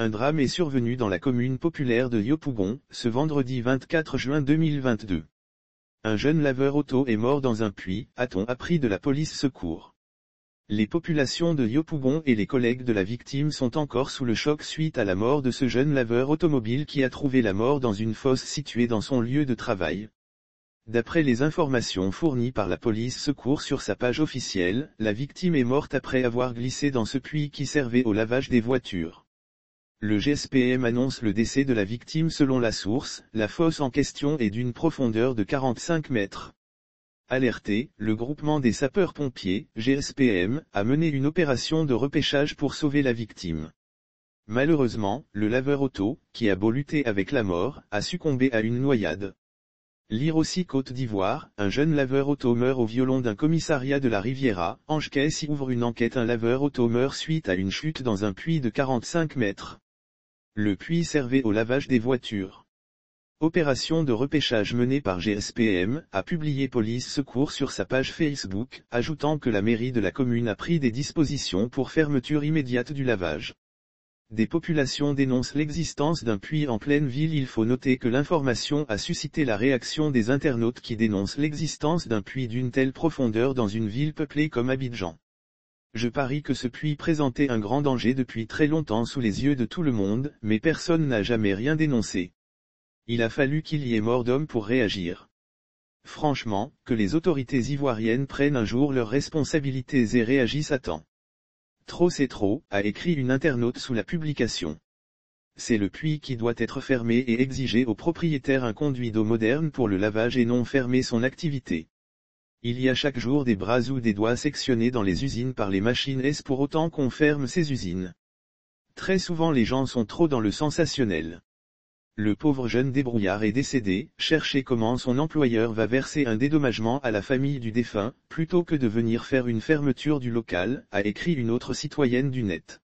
Un drame est survenu dans la commune populaire de Yopougon, ce vendredi 24 juin 2022. Un jeune laveur auto est mort dans un puits, a-t-on appris de la police secours. Les populations de Yopougon et les collègues de la victime sont encore sous le choc suite à la mort de ce jeune laveur automobile qui a trouvé la mort dans une fosse située dans son lieu de travail. D'après les informations fournies par la police secours sur sa page officielle, la victime est morte après avoir glissé dans ce puits qui servait au lavage des voitures. Le GSPM annonce le décès de la victime selon la source, la fosse en question est d'une profondeur de 45 mètres. Alerté, le groupement des sapeurs-pompiers, GSPM, a mené une opération de repêchage pour sauver la victime. Malheureusement, le laveur auto, qui a beau lutter avec la mort, a succombé à une noyade. Lire aussi Côte d'Ivoire, un jeune laveur auto meurt au violon d'un commissariat de la Riviera, Angecaisse y ouvre une enquête. Un laveur auto meurt suite à une chute dans un puits de 45 mètres. Le puits servait au lavage des voitures. Opération de repêchage menée par GSPM, a publié Police Secours sur sa page Facebook, ajoutant que la mairie de la commune a pris des dispositions pour fermeture immédiate du lavage. Des populations dénoncent l'existence d'un puits en pleine ville. Il faut noter que l'information a suscité la réaction des internautes qui dénoncent l'existence d'un puits d'une telle profondeur dans une ville peuplée comme Abidjan. Je parie que ce puits présentait un grand danger depuis très longtemps sous les yeux de tout le monde, mais personne n'a jamais rien dénoncé. Il a fallu qu'il y ait mort d'homme pour réagir. Franchement, que les autorités ivoiriennes prennent un jour leurs responsabilités et réagissent à temps. Trop c'est trop, a écrit une internaute sous la publication. C'est le puits qui doit être fermé et exiger au propriétaire un conduit d'eau moderne pour le lavage et non fermer son activité. Il y a chaque jour des bras ou des doigts sectionnés dans les usines par les machines. Est-ce pour autant qu'on ferme ces usines? Très souvent les gens sont trop dans le sensationnel. Le pauvre jeune débrouillard est décédé, cherchez comment son employeur va verser un dédommagement à la famille du défunt, plutôt que de venir faire une fermeture du local, a écrit une autre citoyenne du net.